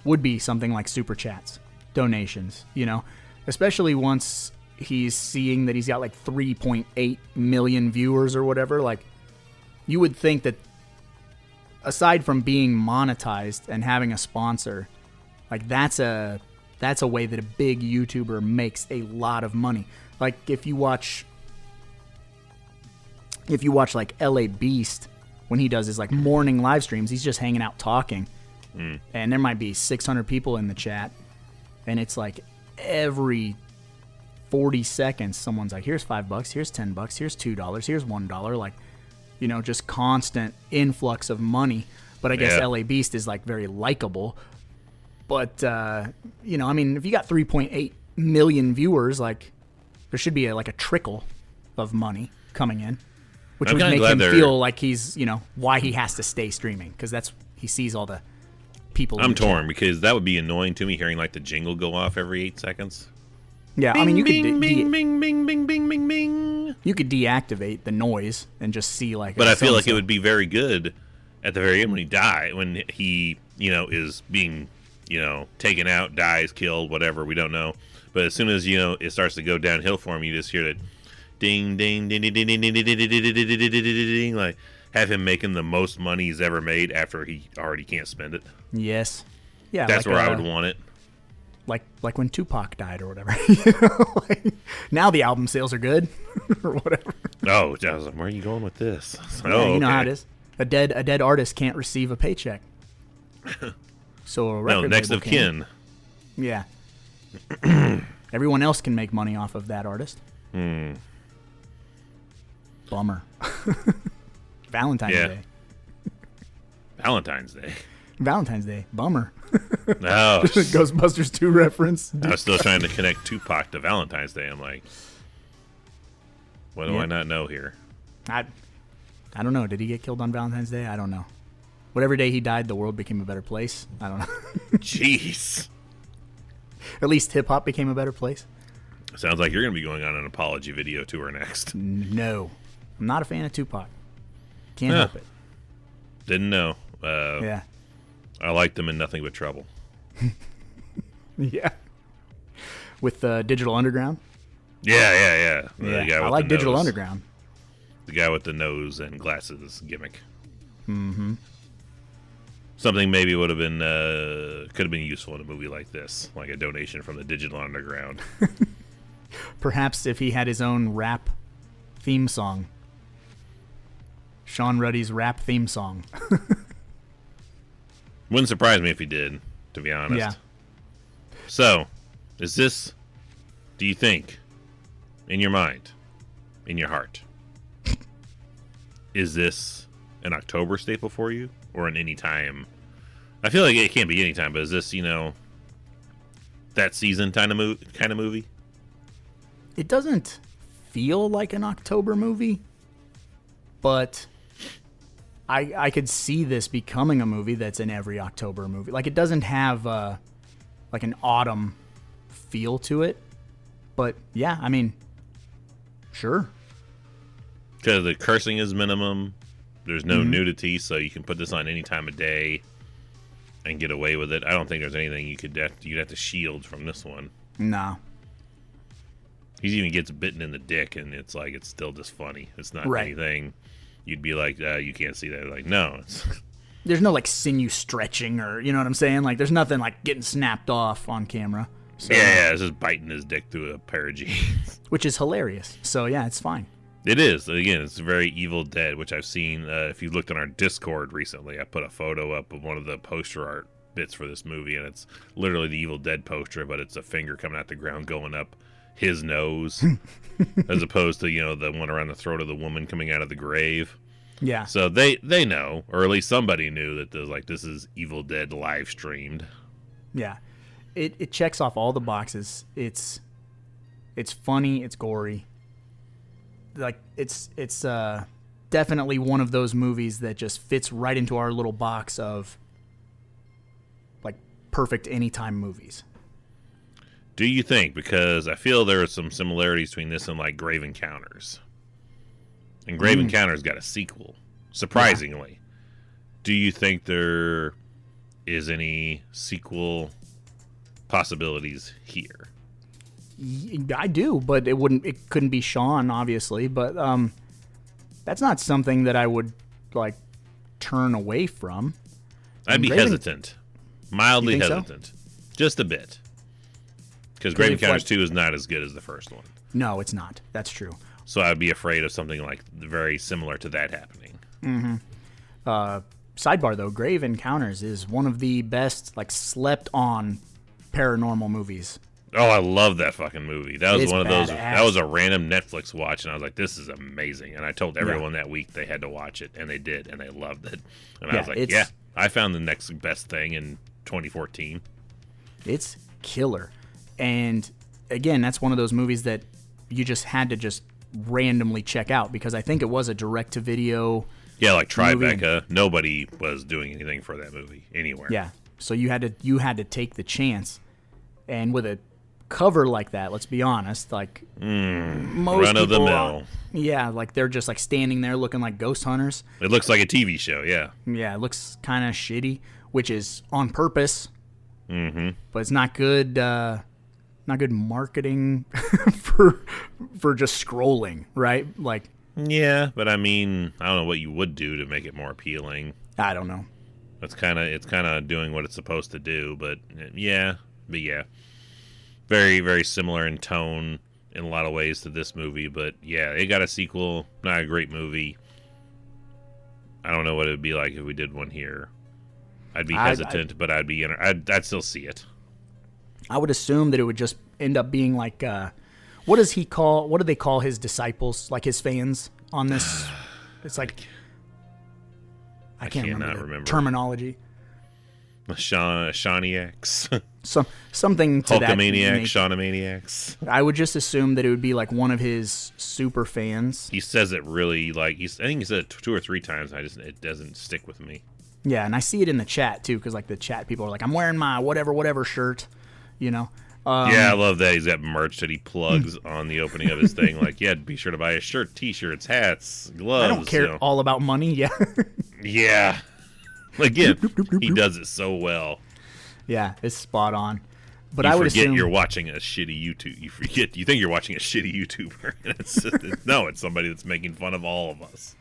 would be something like super chats, donations, especially once he's seeing that he's got 3.8 million viewers or whatever. You would think that aside from being monetized and having a sponsor, that's a way that a big YouTuber makes a lot of money. If you watch if you watch like LA Beast, when he does his like morning live streams, he's just hanging out talking. And there might be 600 people in the chat. And it's like every 40 seconds, someone's like, here's $5, here's $10, here's $2, here's $1. Like, you know, just constant influx of money. But I guess LA Beast is like very likable. But, you know, I mean, if you got 3.8 million viewers, like there should be like a trickle of money coming in, which would make him feel like he's, you know, why he has to stay streaming, because he sees all the people. I'm torn because that would be annoying to me, hearing like the jingle go off every 8 seconds. Yeah, bing, I mean, you bing, could bing, bing, bing, bing, bing, bing, bing. You could deactivate the noise and just see like. But I feel like it would be very good at the very end when he you know, is being, you know, taken out, dies, killed, whatever, we don't know. But as soon as, you know, it starts to go downhill for him, you just hear that ding, ding, ding, ding, ding, ding, ding, ding, ding, ding, ding, ding, ding, like have him making the most money he's ever made after he already can't spend it. Yes. Yeah. That's where I would want it. Like when Tupac died or whatever. You know, like, now the album sales are good or whatever. Oh, I was like, where are you going with this? Yeah, you know how it is. A dead artist can't receive a paycheck. So a record next label of kin. Yeah. Everyone else can make money off of that artist. Bummer. Valentine's Day. Valentine's Day. Bummer. No. Ghostbusters 2 reference. I was still trying to connect Tupac to Valentine's Day. I'm like, what do I not know here? I don't know. Did he get killed on Valentine's Day? I don't know. Whatever day he died, the world became a better place. I don't know. Jeez. At least hip-hop became a better place. Sounds like you're going to be going on an apology video tour next. No. I'm not a fan of Tupac. Can't help it. Didn't know. Yeah. I liked them in Nothing But Trouble. Yeah. With Digital Underground? Yeah. Yeah. Guy I with like the Digital nose. Underground. The guy with the nose and glasses gimmick. Mm-hmm. Something maybe would have been could have been useful in a movie like this, like a donation from the Digital Underground. Perhaps if he had his own rap theme song. Sean Ruddy's rap theme song. Wouldn't surprise me if he did, to be honest. Yeah. So, is this, do you think, in your mind, in your heart, is this an October staple for you, or an anytime? I feel like it can't be anytime, but is this, you know, that season kind of movie? It doesn't feel like an October movie, but I could see this becoming a movie that's in every October movie. Like, it doesn't have like an autumn feel to it, but yeah, I mean, sure. Because the cursing is minimum. There's no nudity, so you can put this on any time of day and get away with it. I don't think there's anything you'd have to shield from this one. No. He even gets bitten in the dick, and it's like, it's still just funny. It's not Right. anything you'd be like, you can't see that. Like, no. It's There's no like sinew stretching, or you know what I'm saying? Like, there's nothing like getting snapped off on camera. So, yeah, it's just biting his dick through a pair of jeans. which is hilarious. So yeah, it's fine. It is. Again, it's very Evil Dead, which I've seen. If you looked on our Discord recently, I put a photo up of one of the poster art bits for this movie, and it's literally the Evil Dead poster, but it's a finger coming out the ground going up his nose, as opposed to, you know, the one around the throat of the woman coming out of the grave. Yeah. So they know, or at least somebody knew, that there's like, this is Evil Dead live streamed. Yeah. It checks off all the boxes. It's funny, it's gory. Like, it's definitely one of those movies that just fits right into our little box of like perfect anytime movies. Do you think? Because I feel there are some similarities between this and like Grave Encounters. And Grave Encounters got a sequel, surprisingly. Yeah. Do you think there is any sequel possibilities here? I do, but it couldn't be Sean, obviously, but that's not something that I would like turn away from. I'd be hesitant. Mildly hesitant. So? Just a bit. Because Grave Encounters 2 is not as good as the first one. No, it's not. That's true. So I'd be afraid of something like very similar to that happening. Sidebar though, Grave Encounters is one of the best like slept on paranormal movies. Oh, I love that fucking movie. That was It's one of those. badass. That was a random Netflix watch, and I was like, "This is amazing." And I told everyone that week they had to watch it, and they did, and they loved it. And I was like, "Yeah, I found the next best thing in 2014." It's killer. And again, that's one of those movies that you just had to just randomly check out because I think it was a direct-to-video. Yeah, like movie. Tribeca. Nobody was doing anything for that movie anywhere. Yeah, so you had to take the chance, and with a cover like that, let's be honest, like most run of the people mill. yeah, like they're just like standing there looking like ghost hunters. It looks like a TV show. Yeah. Yeah, it looks kind of shitty, which is on purpose. Mm-hmm. But it's not good. Not good marketing for just scrolling, right? Like, Yeah, but I mean, I don't know what you would do to make it more appealing. I don't know. It's kind of doing what it's supposed to do, but yeah. Very, very similar in tone in a lot of ways to this movie, but yeah, it got a sequel. Not a great movie. I don't know what it would be like if we did one here. I'd be hesitant, but I'd still see it. I would assume that it would just end up being like, what do they call his disciples, like his fans on this? It's like, I can't remember the terminology. Shawniacs. Something to that Hulkamaniacs, nature. Shawnamaniacs. I would just assume that it would be like one of his super fans. He says it really like I think he said it 2 or 3 times. It doesn't stick with me. Yeah, and I see it in the chat too, because like the chat people are like, I'm wearing my whatever shirt, you know. Yeah, I love that he's got merch that he plugs on the opening of his thing. Like, yeah, be sure to buy his shirt, t-shirts, hats, gloves. I don't care all about money. Yeah. Yeah. Again, he does it so well. Yeah, it's spot on. But You I would forget assume you're watching a shitty YouTube. You think you're watching a shitty YouTuber. No, it's somebody that's making fun of all of us.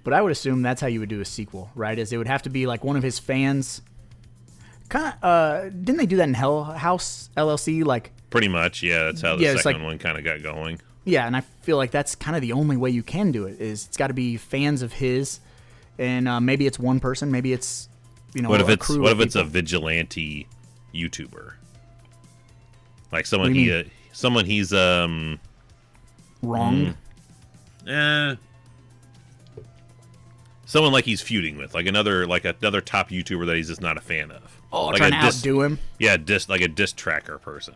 But I would assume that's how you would do a sequel, right? Is it would have to be like one of his fans. Kind of. Didn't they do that in Hell House LLC? Like. Pretty much, yeah. That's how the it's second like, one kind of got going. Yeah, and I feel like that's kind of the only way you can do it. Is it's got to be fans of his, and maybe it's one person, maybe it's What if a it's crew of a people. vigilante YouTuber? Like someone What do you he's wrong. someone like he's feuding with, like another top YouTuber that he's just not a fan of. Oh, like trying to outdo him. Yeah, like a diss tracker person.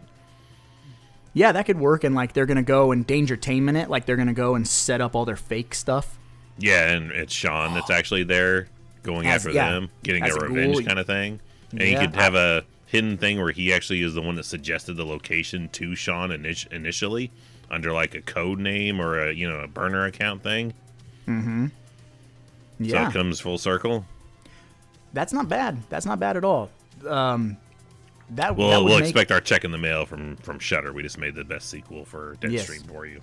Yeah, that could work. And like they're gonna go and Dangertainment it. Like they're gonna go and set up all their fake stuff. Yeah, and it's Sean that's actually there going after them, getting a revenge kind of thing. And he could have a hidden thing where he actually is the one that suggested the location to Sean initially under like a code name or a burner account thing. Mm-hmm. So Yeah. it comes full circle. That's not bad. That's not bad at all. We'll expect our check in the mail from Shudder. We just made the best sequel for Deadstream for you.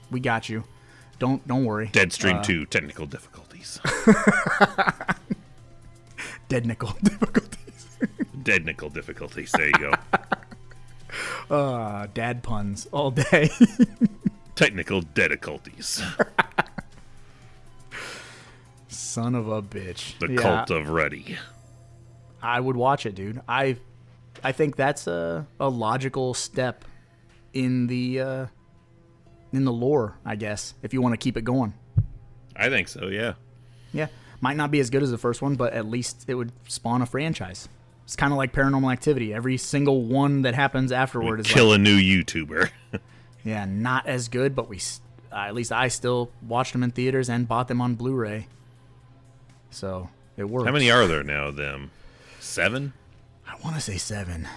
We got you. Don't worry. Deadstream 2, technical difficulties. Technical difficulties. Technical difficulties. There you go. Dad puns all day. Technical difficulties. Son of a bitch. The cult of Ruddy. I would watch it, dude. I think that's a logical step in the lore, I guess, if you want to keep it going. I think so, yeah. Yeah. Might not be as good as the first one, but at least it would spawn a franchise. It's kind of like Paranormal Activity. Every single one that happens afterward is kill a new YouTuber. Yeah, not as good, but at least I still watched them in theaters and bought them on Blu-ray. So it works. How many are there now of them? 7? I want to say 7.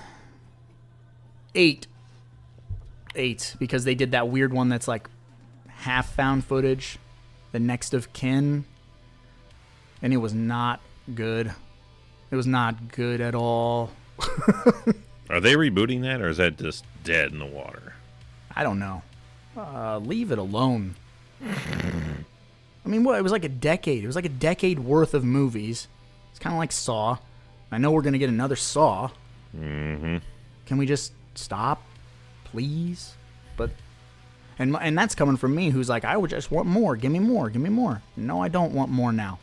8, because they did that weird one that's like half found footage, the next of kin, and it was not good. It was not good at all. Are they rebooting that, or is that just dead in the water? I don't know. Leave it alone. I mean, what? It was like a decade. It was like a decade worth of movies. It's kind of like Saw. I know we're going to get another Saw. Mm-hmm. Can we just stop, please? But And that's coming from me, who's like, I would just want more. Give me more. Give me more. No, I don't want more now.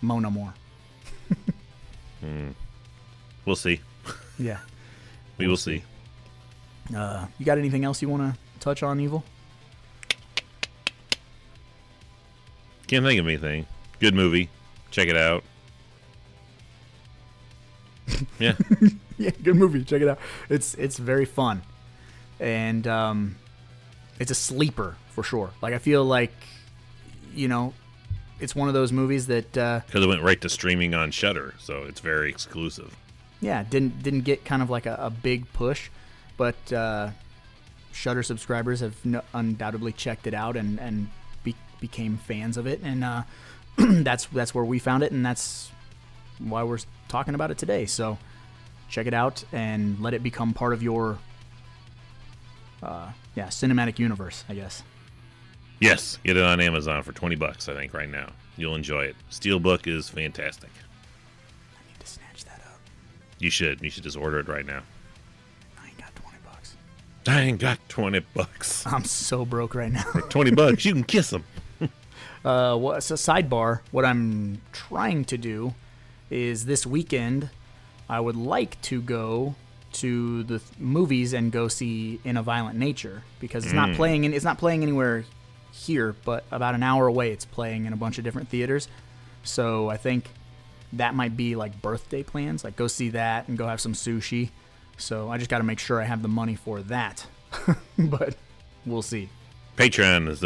Mona more. We'll see. Yeah. We will see. You got anything else you want to touch on, Evil? Can't think of anything. Good movie. Check it out. Yeah. Yeah, good movie. Check it out. It's very fun. And it's a sleeper for sure. Like, I feel like, it's one of those movies that Because it went right to streaming on Shudder, so it's very exclusive. yeah, didn't get kind of like a big push, but Shudder subscribers have undoubtedly checked it out and became fans of it, and that's where we found it, and that's why we're talking about it today. So check it out and let it become part of your cinematic universe, I guess. Yes, get it on Amazon for $20, I think, right now. You'll enjoy it. Steelbook is fantastic. I need to snatch that up. You should. You should just order it right now. I ain't got $20. I ain't got $20. I'm so broke right now. For $20, you can kiss them. So sidebar, what I'm trying to do is this weekend I would like to go to the movies and go see In a Violent Nature, because it's not playing anywhere here, but about an hour away it's playing in a bunch of different theaters. So I think that might be like birthday plans, like go see that and go have some sushi. So I just got to make sure I have the money for that. But we'll see. Patreon is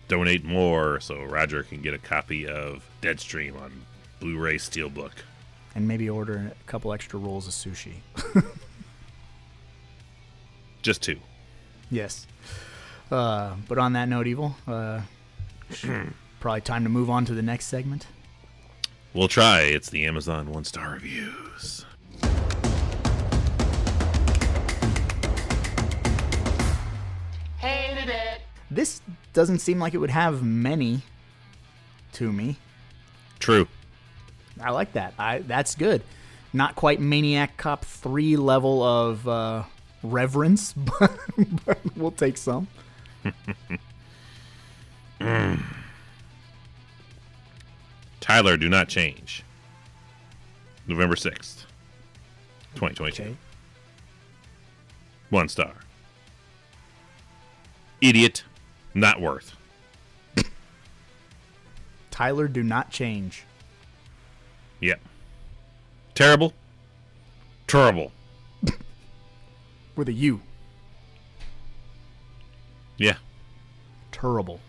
donate more so Roger can get a copy of Deadstream on Blu-ray Steelbook. And maybe order a couple extra rolls of sushi. Just 2. Yes. But on that note, Evil, probably time to move on to the next segment. We'll try. It's the Amazon 1-star reviews. Hated it. This doesn't seem like it would have many to me. True. I like that. That's good. Not quite Maniac Cop 3 level of reverence, but we'll take some. Tyler, do not change. November 6th, 2022. Okay. 1 star. Idiot, not worth. Tyler, do not change. Yep. Terrible. Terrible. With a U. Yeah. Terrible.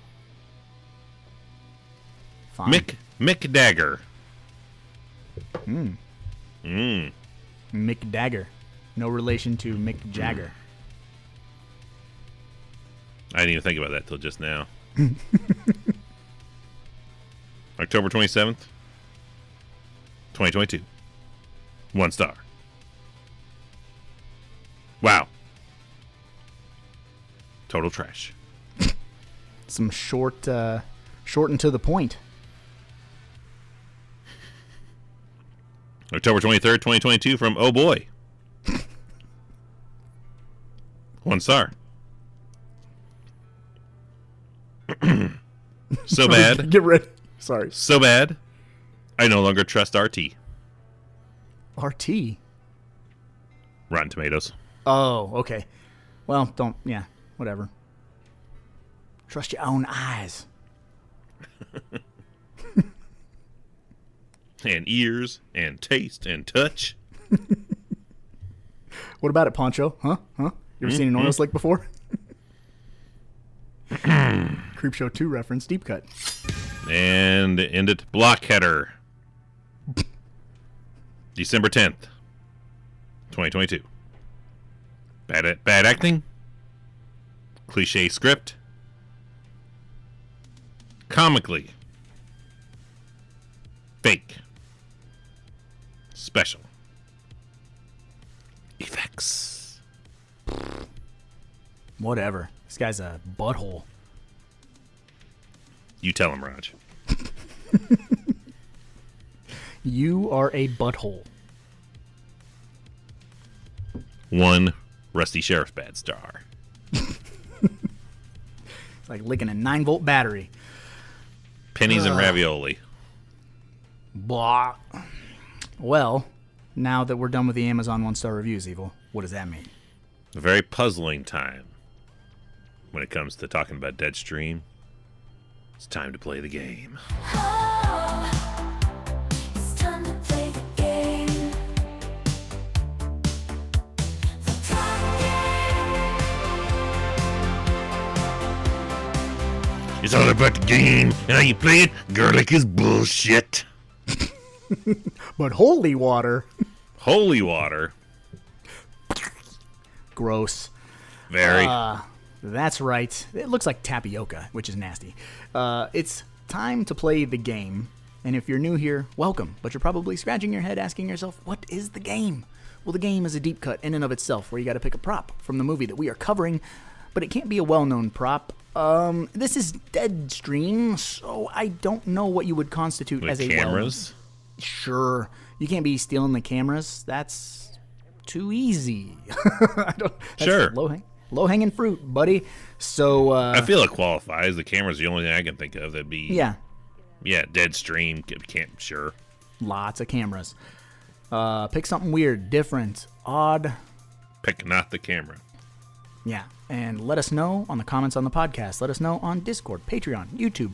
Fine. Mick Dagger. Mick Dagger. No relation to Mick Jagger. I didn't even think about that till just now. October 27th, 2022. 1 star. Wow. Total trash. Some short and to the point. October 23rd, 2022 from Oh Boy. 1 star. So bad. Get ready. Sorry. So bad. I no longer trust RT. RT. Rotten Tomatoes. Oh, okay. Well, whatever. Trust your own eyes. And ears and taste and touch. What about it, Poncho? Huh? You ever seen an oil slick before? Creepshow 2 reference, deep cut. And end it. Blockheader. December 10th, 2022. Bad acting. Cliche script. Comically. Fake. Special. Effects. Whatever. This guy's a butthole. You tell him, Raj. You are a butthole. 1 Rusty Sheriff's bad star. It's like licking a 9-volt battery. Pennies and ravioli. Blah. Well, now that we're done with the Amazon 1-star reviews, Evil, what does that mean? A very puzzling time when it comes to talking about Deadstream. It's time to play the game. It's time to play the game. The top game. It's all about the game and how you play it. Garlic is bullshit. But holy water. Holy water. Gross. Very. That's right. It looks like tapioca, which is nasty. It's time to play the game. And if you're new here, welcome. But you're probably scratching your head asking yourself, what is the game? Well, the game is a deep cut in and of itself where you got to pick a prop from the movie that we are covering. But it can't be a well-known prop. This is Deadstream, so I don't know what you would constitute With as a cameras? Sure. You can't be stealing the cameras. That's too easy. That's Sure. Low-hanging fruit, buddy. So, I feel it qualifies. The camera's the only thing I can think of that'd be... yeah, Deadstream. Can't, sure. lots of cameras. Pick something weird, different, odd. Pick not the camera. Yeah, and let us know on the comments on the podcast. Let us know on Discord, Patreon, YouTube,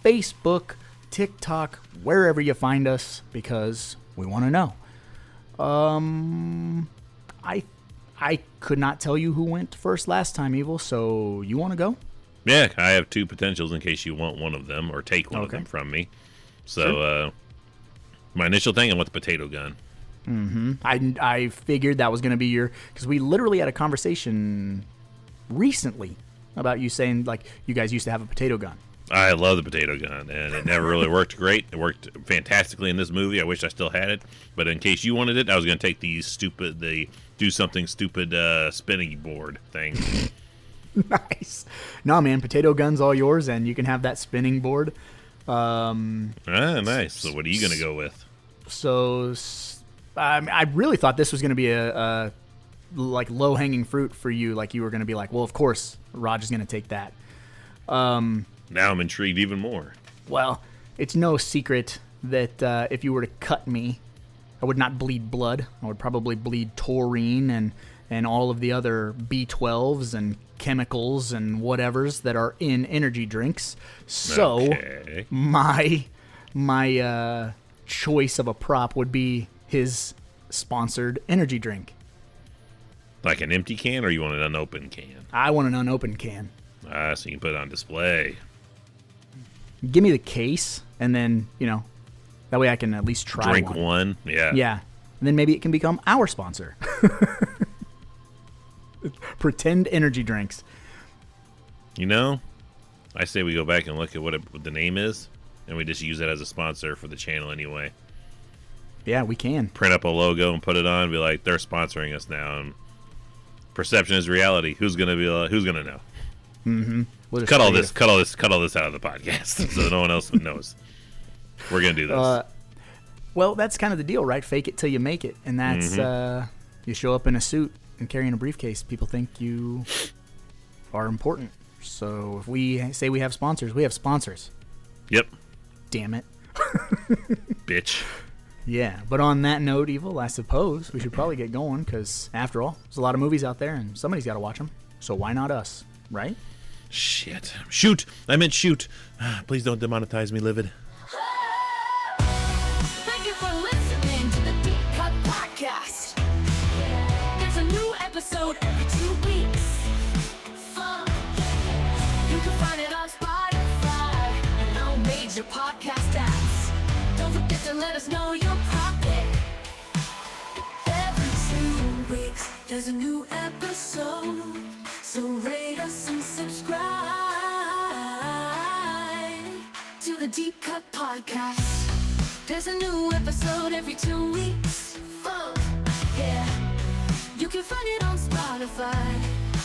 Facebook, TikTok, wherever you find us, because we want to know. I could not tell you who went first last time, Evil, so you want to go? Yeah, I have two potentials in case you want one of them or take one of them from me. So, my initial thing, I want the potato gun. I figured that was going to be because we literally had a conversation recently about you saying, like, you guys used to have a potato gun. I love the potato gun, and it never really worked great. It worked fantastically in this movie. I wish I still had it. But in case you wanted it, I was going to take the do something stupid spinning board thing. Nice. No, man, potato gun's all yours, and you can have that spinning board. Nice. So what are you going to go with? So I really thought this was going to be a like low-hanging fruit for you. Like you were going to be like, well, of course, Raj is going to take that. Now I'm intrigued even more. Well, it's no secret that if you were to cut me, I would not bleed blood. I would probably bleed taurine and all of the other B12s and chemicals and whatevers that are in energy drinks. So Okay. my choice of a prop would be his sponsored energy drink. Like an empty can, or you want an unopened can? I want an unopened can. So you can put it on display. Give me the case, and then, that way I can at least try Drink one. Yeah. Yeah. And then maybe it can become our sponsor. Pretend energy drinks. I say we go back and look at what the name is, and we just use that as a sponsor for the channel anyway. Yeah, we can. Print up a logo and put it on and be like, they're sponsoring us now. And perception is reality. Who's gonna know? We'll just Cut all create this out of the podcast so no one else knows. We're gonna do this. Well, that's kind of the deal, right? Fake it till you make it. And that's, you show up in a suit and carrying a briefcase. People think you are important. So if we say we have sponsors, we have sponsors. Yep. Damn it. Bitch. Yeah, but on that note, Evil, I suppose we should probably get going because, after all, there's a lot of movies out there and somebody's got to watch them. So why not us, right? Shit. Shoot. I meant shoot. Please don't demonetize me, Livid. Thank you for listening to the Deep Cut Podcast. There's a new episode every 2 weeks. Fun. You can find it on Spotify and all major podcast apps. Don't forget to let us know your topic. Every 2 weeks, there's a new episode. So rate us and subscribe to the Deep Cut Podcast. There's a new episode every 2 weeks. Fun, yeah. You can find it on Spotify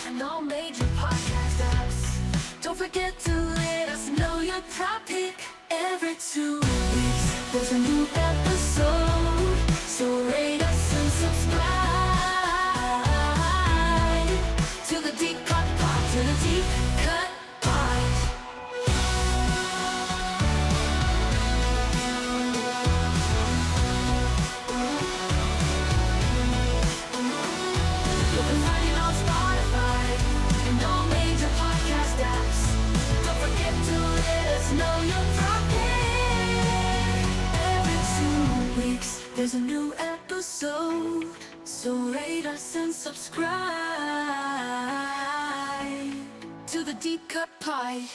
and all major podcast apps. Don't forget to let us know your topic. Every 2 weeks, there's a new episode. So rate us and subscribe to the Deep Cut Pod, to the Deep Cut Pod. know you're prepared. Every 2 weeks, there's a new episode. So rate us and subscribe to the Deep Cut Pie.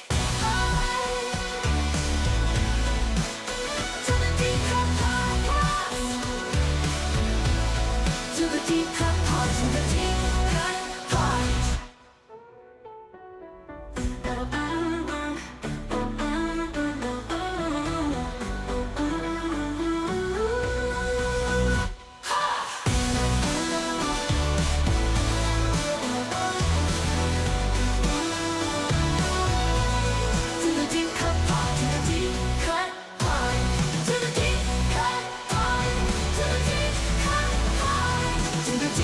To the Deep Cut Podcast. To the Deep Cut Pod. To the Deep Cut Pod. To the Deep Cut Pod. To the Deep Cut Pod. To the Deep Cut Pod. To the Deep Cut Pod. To the Deep Cut Pod. To the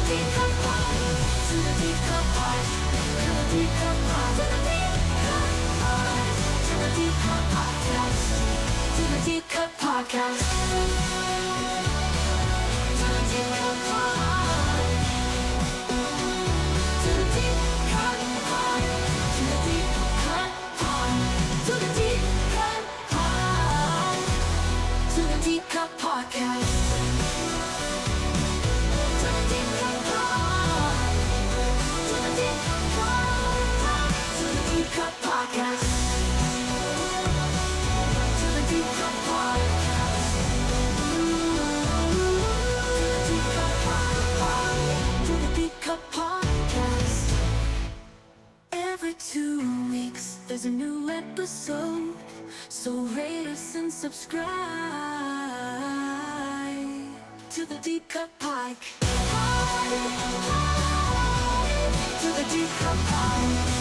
Deep Cut Pod. To the Deep Cut Pod. To the Deep Cut Pod. To the Deep Cut Pod. To the Deep Cut Podcast. To the Deep Cut Podcast. To the Deep Cut Pod. To the Deep Cut Pod. To the Deep Cut Pod. To the Deep Cut Pod. To the Deep Cut Podcast. To the Deep Cut Pod. To the Deep Cut. To the Deep Cut Podcast. To the Deep Cut Podcast. To the Deep Cut Podcast. Every 2 weeks, there's a new episode. So rate us and subscribe to the Deep Cut Podcast. To the Deep Cut Podcast.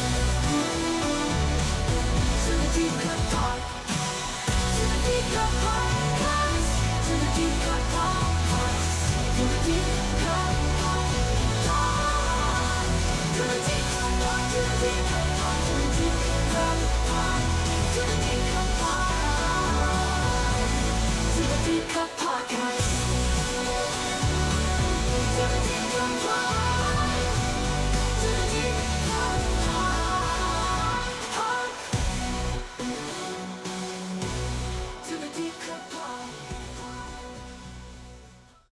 To the Deep Cut Podcast. To the Deep Cut Podcast. To the Deep Cut Podcast. To the Deep Cut Podcast. To the Deep Cut Podcast. To the Deep Cut Podcast.